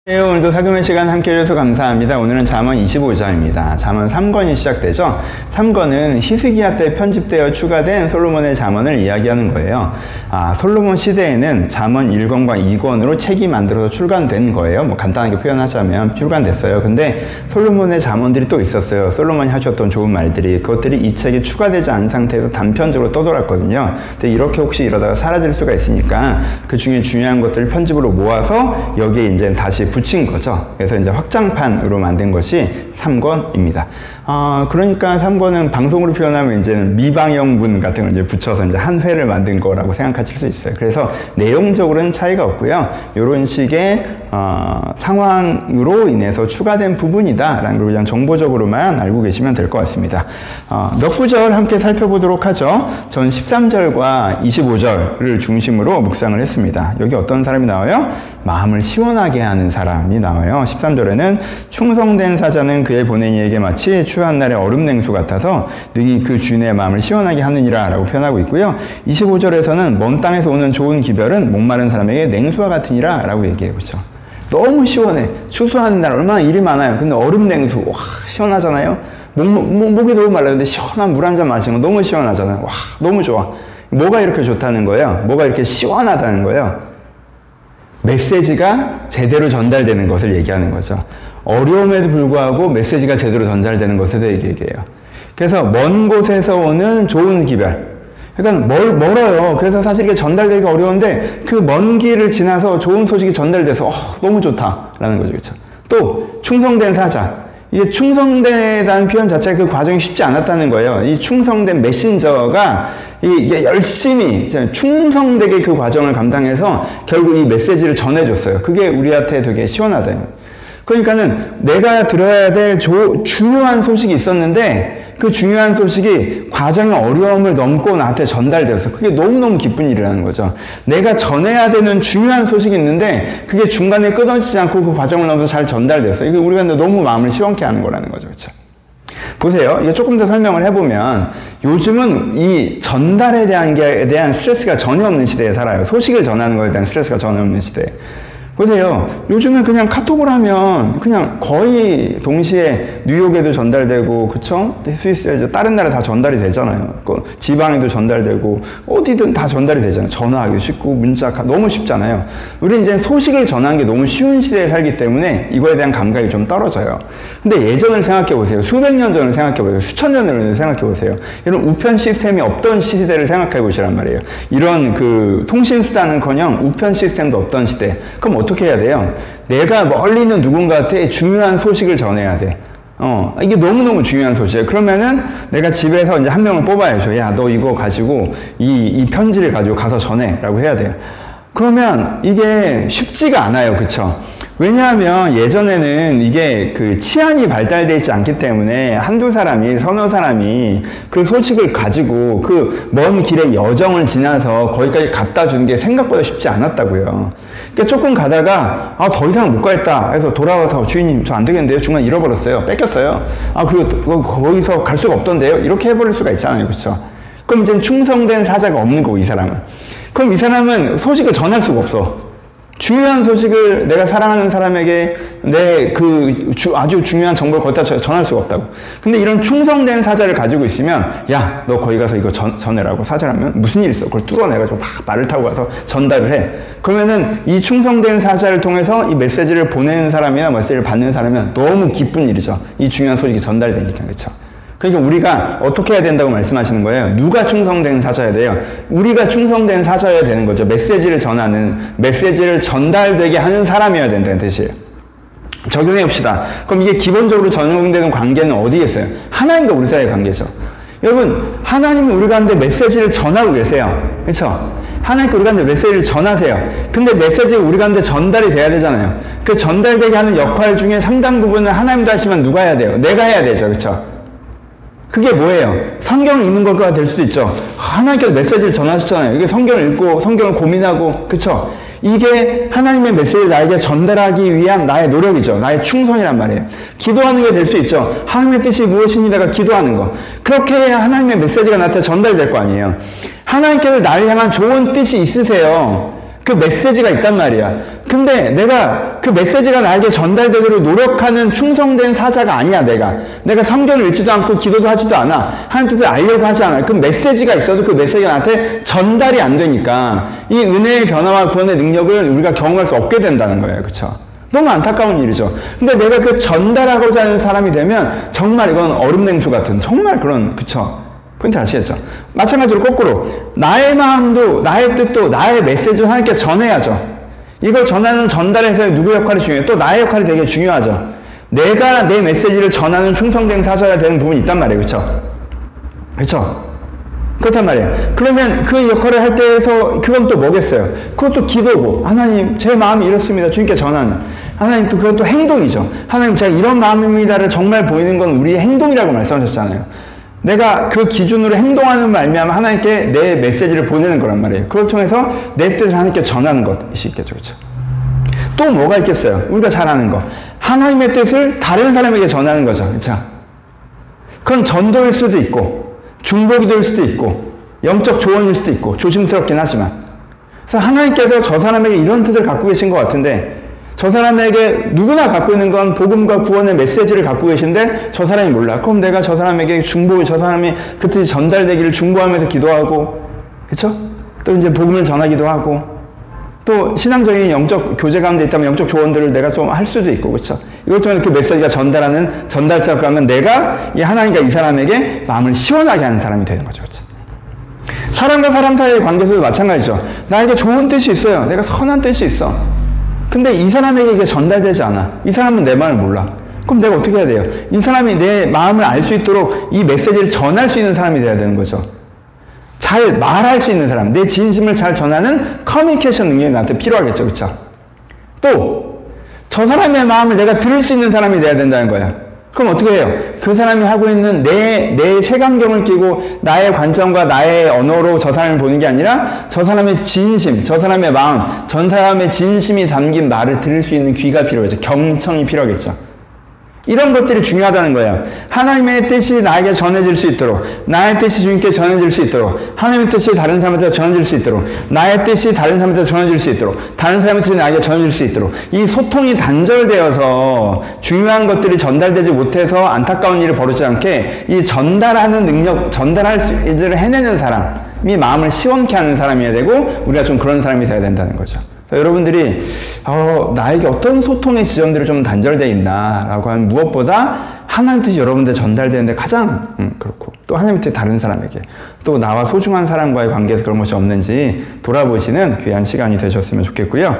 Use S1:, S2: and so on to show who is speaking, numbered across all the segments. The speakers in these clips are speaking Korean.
S1: 네, 오늘도 사금의 시간 함께 해주셔서 감사합니다. 오늘은 잠언 25장입니다. 잠언 3권이 시작되죠. 3권은 히스기야 때 편집되어 추가된 솔로몬의 잠언을 이야기하는 거예요. 솔로몬 시대에는 잠언 1권과 2권으로 책이 만들어서 출간된 거예요. 뭐 간단하게 표현하자면 출간됐어요. 근데 솔로몬의 잠언들이 또 있었어요. 솔로몬이 하셨던 좋은 말들이, 그것들이 이 책에 추가되지 않은 상태에서 단편적으로 떠돌았거든요. 근데 이렇게 혹시 이러다가 사라질 수가 있으니까 그 중에 중요한 것들을 편집으로 모아서 여기에 이제 다시 붙인 거죠. 그래서 이제 확장판으로 만든 것이 3권입니다. 그러니까 3권은 방송으로 표현하면 이제는 미방영문 같은 걸 이제 붙여서 이제 한 회를 만든 거라고 생각하실 수 있어요. 그래서 내용적으로는 차이가 없고요. 이런 식의 상황으로 인해서 추가된 부분이다라는 걸 그냥 정보적으로만 알고 계시면 될 것 같습니다. 몇 구절 함께 살펴보도록 하죠. 전 13절과 25절을 중심으로 묵상을 했습니다. 여기 어떤 사람이 나와요? 마음을 시원하게 하는 사람이 나와요. 13절에는 충성된 사자는 그의 보내니에게 마치 추한 날의 얼음 냉수 같아서 능히 그 주인의 마음을 시원하게 하느니라 라고 표현하고 있고요. 25절에서는 먼 땅에서 오는 좋은 기별은 목마른 사람에게 냉수와 같으니라 라고 얘기해요. 그렇죠? 너무 시원해. 추수하는 날 얼마나 일이 많아요. 근데 얼음 냉수, 와, 시원하잖아요. 목이 너무 말라. 근데 시원한 물 한 잔 마시는 거 너무 시원하잖아요. 와, 너무 좋아. 뭐가 이렇게 좋다는 거예요? 뭐가 이렇게 시원하다는 거예요? 메시지가 제대로 전달되는 것을 얘기하는 거죠. 어려움에도 불구하고 메시지가 제대로 전달되는 것에 대해 얘기해요. 그래서 먼 곳에서 오는 좋은 기별. 그러니까 멀어요. 그래서 사실 이게 전달되기가 어려운데 그 먼 길을 지나서 좋은 소식이 전달돼서 너무 좋다라는 거죠. 그렇죠? 또 충성된 사자. 이게 충성되다는 표현 자체가 그 과정이 쉽지 않았다는 거예요. 이 충성된 메신저가 이게 열심히 충성되게 그 과정을 감당해서 결국 이 메시지를 전해줬어요. 그게 우리한테 되게 시원하다. 그러니까는 내가 들어야 될 중요한 소식이 있었는데 그 중요한 소식이 과정의 어려움을 넘고 나한테 전달되어서 그게 너무너무 기쁜 일이라는 거죠. 내가 전해야 되는 중요한 소식이 있는데 그게 중간에 끊어지지 않고 그 과정을 넘어서 잘 전달됐어요. 이게 우리가 너무 마음을 시원케 하는 거라는 거죠. 그렇죠? 보세요. 이게 조금 더 설명을 해보면 요즘은 이 전달에 대한 스트레스가 전혀 없는 시대에 살아요. 소식을 전하는 것에 대한 스트레스가 전혀 없는 시대에. 보세요. 요즘은 그냥 카톡을 하면 그냥 거의 동시에 뉴욕에도 전달되고, 그쵸? 스위스에 다른 나라 다 전달이 되잖아요. 지방에도 전달되고, 어디든 다 전달이 되잖아요. 전화하기 쉽고, 문자 너무 쉽잖아요. 우리 이제 소식을 전하는 게 너무 쉬운 시대에 살기 때문에 이거에 대한 감각이 좀 떨어져요. 근데 예전을 생각해 보세요. 수백 년 전을 생각해 보세요. 수천 년을 생각해 보세요. 이런 우편 시스템이 없던 시대를 생각해 보시란 말이에요. 이런 그 통신수단은커녕 우편 시스템도 없던 시대. 그럼 어떻게 해야 돼요? 내가 멀리 있는 누군가한테 중요한 소식을 전해야 돼. 이게 너무너무 중요한 소식이에요. 그러면은 내가 집에서 이제 한 명을 뽑아야죠. 야, 너 이거 가지고 이 편지를 가지고 가서 전해. 라고 해야 돼요. 그러면 이게 쉽지가 않아요. 그쵸? 왜냐하면 예전에는 이게 그 치안이 발달되어 있지 않기 때문에 한두 사람이, 서너 사람이 그 소식을 가지고 그 먼 길의 여정을 지나서 거기까지 갖다 주는 게 생각보다 쉽지 않았다고요. 그러니까 조금 가다가 더 이상 못 가겠다 해서 돌아와서 주인님 저 안 되겠는데요? 중간에 잃어버렸어요. 뺏겼어요. 그리고 거기서 갈 수가 없던데요? 이렇게 해버릴 수가 있잖아요. 그렇죠? 그럼 이제 충성된 사자가 없는 거고, 이 사람은. 그럼 이 사람은 소식을 전할 수가 없어. 중요한 소식을 내가 사랑하는 사람에게 아주 중요한 정보를 거기다 전할 수가 없다고. 근데 이런 충성된 사자를 가지고 있으면, 야, 너 거기 가서 이거 전해라고 사자라면 무슨 일 있어? 그걸 뚫어내가지고 막 말을 타고 가서 전달을 해. 그러면은 이 충성된 사자를 통해서 이 메시지를 보내는 사람이나 메시지를 받는 사람은 너무 기쁜 일이죠. 이 중요한 소식이 전달되니까. 그렇죠? 그러니까 우리가 어떻게 해야 된다고 말씀하시는 거예요? 누가 충성된 사자여야 돼요? 우리가 충성된 사자여야 되는 거죠. 메시지를 전달되게 하는 사람이어야 된다는 뜻이에요. 적용해 봅시다. 그럼 이게 기본적으로 적용되는 관계는 어디에 있어요? 하나님과 우리 사이의 관계죠. 여러분, 하나님은 우리 가운데 메시지를 전하고 계세요. 그렇죠? 하나님께 우리 가운데 메시지를 전하세요. 근데 메시지가 우리 가운데 전달이 돼야 되잖아요. 그 전달되게 하는 역할 중에 상당 부분은 하나님도 하시면 누가 해야 돼요? 내가 해야 되죠. 그렇죠? 그게 뭐예요? 성경을 읽는 걸까 될 수도 있죠. 하나님께서 메시지를 전하셨잖아요. 이게 성경을 읽고 성경을 고민하고, 그쵸? 이게 하나님의 메시지를 나에게 전달하기 위한 나의 노력이죠. 나의 충성이란 말이에요. 기도하는 게 될 수 있죠. 하나님의 뜻이 무엇이니다가 기도하는 거. 그렇게 해야 하나님의 메시지가 나한테 전달될 거 아니에요. 하나님께서 나를 향한 좋은 뜻이 있으세요. 그 메시지가 있단 말이야. 근데 내가 그 메시지가 나에게 전달되도록 노력하는 충성된 사자가 아니야, 내가 성경을 읽지도 않고 기도도 하지도 않아. 하나님 뜻을 알려고 하지 않아. 그 메시지가 있어도 그 메시지가 나한테 전달이 안 되니까 이 은혜의 변화와 구원의 능력을 우리가 경험할 수 없게 된다는 거예요. 그쵸? 너무 안타까운 일이죠. 근데 내가 그 전달하고자 하는 사람이 되면 정말 이건 얼음냉수 같은 정말 그런, 그쵸? 포인트 아시겠죠? 마찬가지로 거꾸로 나의 마음도 나의 뜻도 나의 메시지도 하나님께 전해야죠. 이걸 전하는 전달에서 누구 역할이 중요해요? 또 나의 역할이 되게 중요하죠. 내가 내 메시지를 전하는 충성된 사자가 되는 부분이 있단 말이에요. 그쵸? 그쵸? 그렇단 말이에요. 그러면 그 역할을 할 때에서 그건 또 뭐겠어요? 그것도 기도고, 하나님 제 마음이 이렇습니다. 주님께 전하는. 하나님 또 그건 또 행동이죠. 하나님 제가 이런 마음입니다를 정말 보이는 건 우리의 행동이라고 말씀하셨잖아요. 내가 그 기준으로 행동하는 말미암아 하나님께 내 메시지를 보내는 거란 말이에요. 그걸 통해서 내 뜻을 하나님께 전하는 것이 있겠죠. 그렇죠? 또 뭐가 있겠어요? 우리가 잘 아는 거. 하나님의 뜻을 다른 사람에게 전하는 거죠. 그렇죠? 그건 전도일 수도 있고 중보기도일 수도 있고 영적 조언일 수도 있고 조심스럽긴 하지만, 그래서 하나님께서 저 사람에게 이런 뜻을 갖고 계신 것 같은데 저 사람에게 누구나 갖고 있는 건 복음과 구원의 메시지를 갖고 계신데 저 사람이 몰라. 그럼 내가 저 사람에게 저 사람이 그 뜻이 전달되기를 중보하면서 기도하고, 그쵸? 또 이제 복음을 전하기도 하고, 또 신앙적인 영적 교제 가운데 있다면 영적 조언들을 내가 좀 할 수도 있고, 그쵸? 이걸 통해서 그 메시지가 전달하는 전달자가 하면 내가 이 하나님과 이 사람에게 마음을 시원하게 하는 사람이 되는 거죠. 그쵸? 사람과 사람 사이의 관계에서도 마찬가지죠. 나에게 좋은 뜻이 있어요. 내가 선한 뜻이 있어. 근데 이 사람에게 이게 전달되지 않아. 이 사람은 내 마음을 몰라. 그럼 내가 어떻게 해야 돼요? 이 사람이 내 마음을 알 수 있도록 이 메시지를 전할 수 있는 사람이 돼야 되는 거죠. 잘 말할 수 있는 사람, 내 진심을 잘 전하는 커뮤니케이션 능력이 나한테 필요하겠죠. 그쵸? 또 저 사람의 마음을 내가 들을 수 있는 사람이 돼야 된다는 거야. 그럼 어떻게 해요? 그 사람이 하고 있는 내 색안경을 끼고 나의 관점과 나의 언어로 저 사람을 보는 게 아니라 저 사람의 진심, 저 사람의 마음, 전 사람의 진심이 담긴 말을 들을 수 있는 귀가 필요하죠. 경청이 필요하겠죠. 이런 것들이 중요하다는 거예요. 하나님의 뜻이 나에게 전해질 수 있도록, 나의 뜻이 주님께 전해질 수 있도록, 하나님의 뜻이 다른 사람한테 전해질 수 있도록, 나의 뜻이 다른 사람한테 전해질 수 있도록, 다른 사람의 뜻이 나에게 전해질 수 있도록, 이 소통이 단절되어서 중요한 것들이 전달되지 못해서 안타까운 일이 벌어지지 않게 이 전달하는 능력, 전달할 수 있는 해내는 사람이 마음을 시원케 하는 사람이어야 되고, 우리가 좀 그런 사람이 되어야 된다는 거죠. 여러분들이 나에게 어떤 소통의 지점들이 좀 단절되어 있나라고 하면 무엇보다 하나님 뜻이 여러분들 전달되는데 가장 그렇고, 또 하나님 뜻이 다른 사람에게, 또 나와 소중한 사람과의 관계에서 그런 것이 없는지 돌아보시는 귀한 시간이 되셨으면 좋겠고요.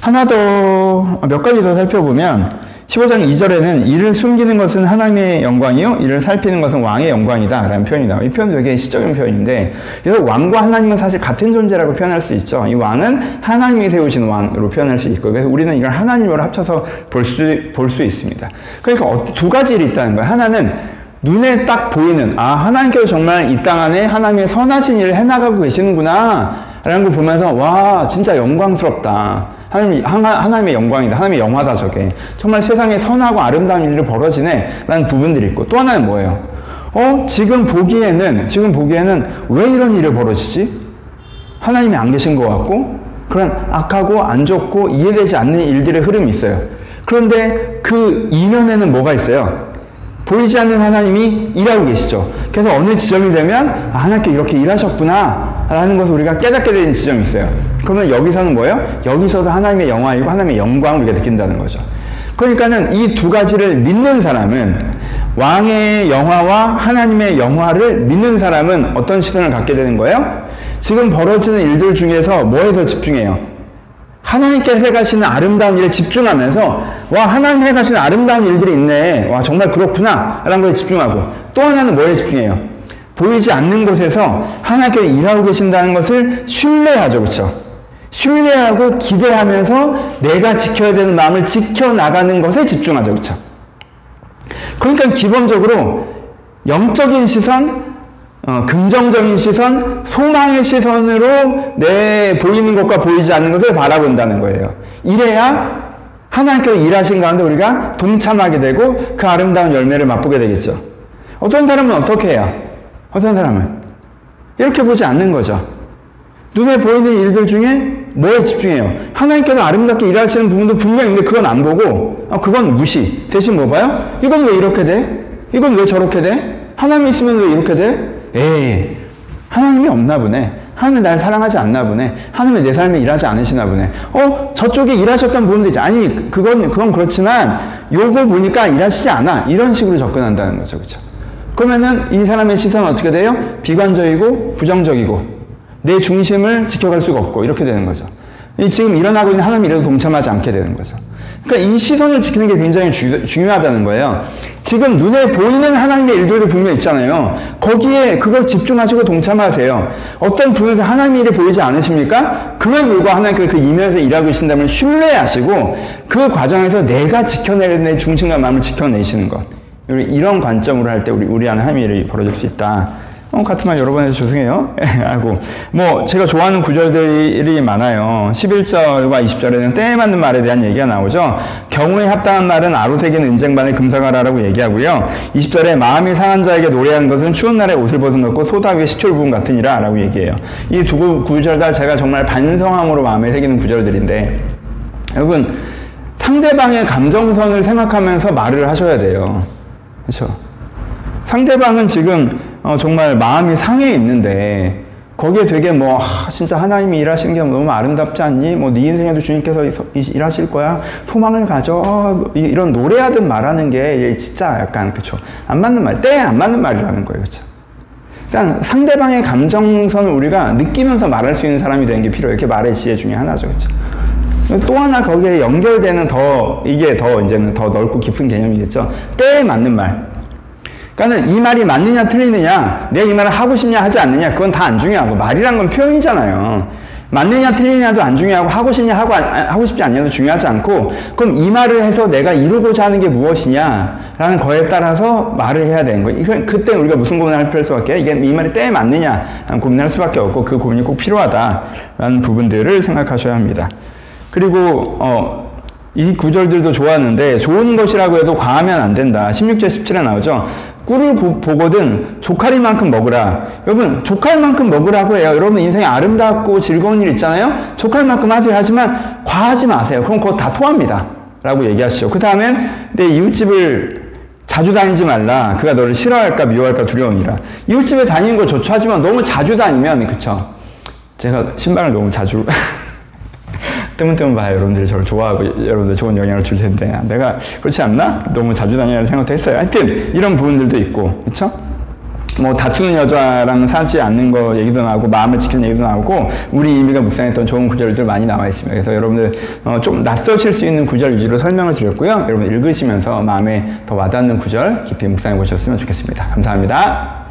S1: 하나 더, 몇 가지 더 살펴보면 15장 2절에는 이를 숨기는 것은 하나님의 영광이요 이를 살피는 것은 왕의 영광이다 라는 표현이 나와요. 이 표현도 되게 시적인 표현인데, 그래서 왕과 하나님은 사실 같은 존재라고 표현할 수 있죠. 이 왕은 하나님이 세우신 왕으로 표현할 수 있고, 그래서 우리는 이걸 하나님으로 합쳐서 볼 수 있습니다. 그러니까 두 가지 일이 있다는 거예요. 하나는 눈에 딱 보이는, 하나님께서 정말 이 땅 안에 하나님의 선하신 일을 해나가고 계시는구나 라는 걸 보면서 와 진짜 영광스럽다, 하나님의 영광이다, 하나님의 영화다, 저게 정말 세상에 선하고 아름다운 일이 벌어지네 라는 부분들이 있고, 또 하나는 뭐예요? 지금 보기에는 왜 이런 일이 벌어지지? 하나님이 안 계신 것 같고, 그런 악하고 안 좋고 이해되지 않는 일들의 흐름이 있어요. 그런데 그 이면에는 뭐가 있어요? 보이지 않는 하나님이 일하고 계시죠. 그래서 어느 지점이 되면 하나님께 이렇게 일하셨구나 라는 것을 우리가 깨닫게 되는 지점이 있어요. 그러면 여기서는 뭐예요? 여기서도 하나님의 영화이고 하나님의 영광을 우리가 느낀다는 거죠. 그러니까는 이 두 가지를 믿는 사람은, 왕의 영화와 하나님의 영화를 믿는 사람은 어떤 시선을 갖게 되는 거예요? 지금 벌어지는 일들 중에서 뭐에서 집중해요? 하나님께서 해가시는 아름다운 일에 집중하면서 와 하나님 해가시는 아름다운 일들이 있네, 와 정말 그렇구나 라는 거에 집중하고, 또 하나는 뭐에 집중해요? 보이지 않는 곳에서 하나님께서 일하고 계신다는 것을 신뢰하죠. 그렇죠? 신뢰하고 기대하면서 내가 지켜야 되는 마음을 지켜나가는 것에 집중하죠. 그렇죠? 그러니까 기본적으로 영적인 시선, 긍정적인 시선, 소망의 시선으로 내 보이는 것과 보이지 않는 것을 바라본다는 거예요. 이래야 하나님께서 일하신 가운데 우리가 동참하게 되고 그 아름다운 열매를 맛보게 되겠죠. 어떤 사람은 어떻게 해요? 어떤 사람은 이렇게 보지 않는 거죠. 눈에 보이는 일들 중에 뭐에 집중해요? 하나님께서 아름답게 일하시는 부분도 분명히 있는데 그건 안 보고 그건 무시. 대신 뭐 봐요? 이건 왜 이렇게 돼? 이건 왜 저렇게 돼? 하나님이 있으면 왜 이렇게 돼? 에이, 하나님이 없나 보네. 하나님이 날 사랑하지 않나 보네. 하나님이 내 삶에 일하지 않으시나 보네. 저쪽에 일하셨던 부분도 있지. 아니, 그건 그렇지만 요거 보니까 일하시지 않아. 이런 식으로 접근한다는 거죠. 그렇죠? 그러면은 이 사람의 시선은 어떻게 돼요? 비관적이고 부정적이고 내 중심을 지켜갈 수가 없고 이렇게 되는 거죠. 지금 일어나고 있는 하나님 일에도 동참하지 않게 되는 거죠. 그러니까 이 시선을 지키는 게 굉장히 중요하다는 거예요. 지금 눈에 보이는 하나님의 일들도 분명히 있잖아요. 거기에 그걸 집중하시고 동참하세요. 어떤 부분에서 하나님의 일이 보이지 않으십니까? 그럼에도 불구하고 하나님께서 그 이면에서 일하고 계신다면 신뢰하시고 그 과정에서 내가 지켜내야 될 중심과 마음을 지켜내시는 것. 이런 관점으로 할 때 우리 안에 하나님의 일이 벌어질 수 있다. 같은 말 여러 번 해서 죄송해요. 하고, 제가 좋아하는 구절들이 많아요. 11절과 20절에는 때에 맞는 말에 대한 얘기가 나오죠. 경우에 합당한 말은 아로새긴 은쟁반에 금사가라라고 얘기하고요. 20절에 마음이 상한 자에게 노래하는 것은 추운 날에 옷을 벗은 것고 소다 위에 식초를 부은 같으니라 라고 얘기해요. 이 두 구절 다 제가 정말 반성함으로 마음에 새기는 구절들인데, 여러분, 상대방의 감정선을 생각하면서 말을 하셔야 돼요. 그렇죠? 상대방은 지금 정말 마음이 상해 있는데 거기에 되게 진짜 하나님이 일하시는 게 너무 아름답지 않니? 네 인생에도 주님께서 일하실 거야. 소망을 가져. 이런 노래하듯 말하는 게 진짜 약간 그쵸? 안 맞는 말, 때에 안 맞는 말이라는 거예요. 그쵸? 그러니까 상대방의 감정선을 우리가 느끼면서 말할 수 있는 사람이 되는 게 필요해요. 이렇게 말의 지혜 중에 하나죠. 그쵸? 또 하나 거기에 연결되는 이게 이제는 더 넓고 깊은 개념이겠죠. 때에 맞는 말. 그러니까 이 말이 맞느냐 틀리느냐, 내가 이 말을 하고 싶냐 하지 않느냐, 그건 다 안 중요하고, 말이란 건 표현이잖아요. 맞느냐 틀리느냐도 안 중요하고, 하고 싶냐 하고 싶지 않냐도 중요하지 않고, 그럼 이 말을 해서 내가 이루고자 하는 게 무엇이냐라는 거에 따라서 말을 해야 되는 거예요. 그때 우리가 무슨 고민을 할 수밖에, 이 말이 때에 맞느냐라는 고민을 할 수밖에 없고, 그 고민이 꼭 필요하다라는 부분들을 생각하셔야 합니다. 그리고 이 구절들도 좋았는데 좋은 것이라고 해도 과하면 안 된다. 16절 17에 나오죠. 꿀을 보거든 조카리만큼 먹으라. 여러분, 조카리만큼 먹으라고 해요. 여러분 인생에 아름답고 즐거운 일 있잖아요. 조카리만큼 하세요. 하지만 과하지 마세요. 그럼 그거 다 토합니다. 라고 얘기하시죠. 그 다음엔 내 이웃집을 자주 다니지 말라. 그가 너를 싫어할까 미워할까 두려움이라. 이웃집에 다니는 걸 좋죠. 하지만 너무 자주 다니면 그쵸? 제가 신발을 너무 자주 뜨문뜨문 봐요. 여러분들이 저를 좋아하고 여러분들 좋은 영향을 줄 텐데 내가 그렇지 않나? 너무 자주 다니라는 생각도 했어요. 하여튼 이런 부분들도 있고 그렇죠? 다투는 여자랑 사지 않는 거 얘기도 나오고 마음을 지키는 얘기도 나오고 우리 이미가 묵상했던 좋은 구절들 많이 나와 있습니다. 그래서 여러분들 좀 낯서실 수 있는 구절 위주로 설명을 드렸고요. 여러분 읽으시면서 마음에 더 와닿는 구절 깊이 묵상해 보셨으면 좋겠습니다. 감사합니다.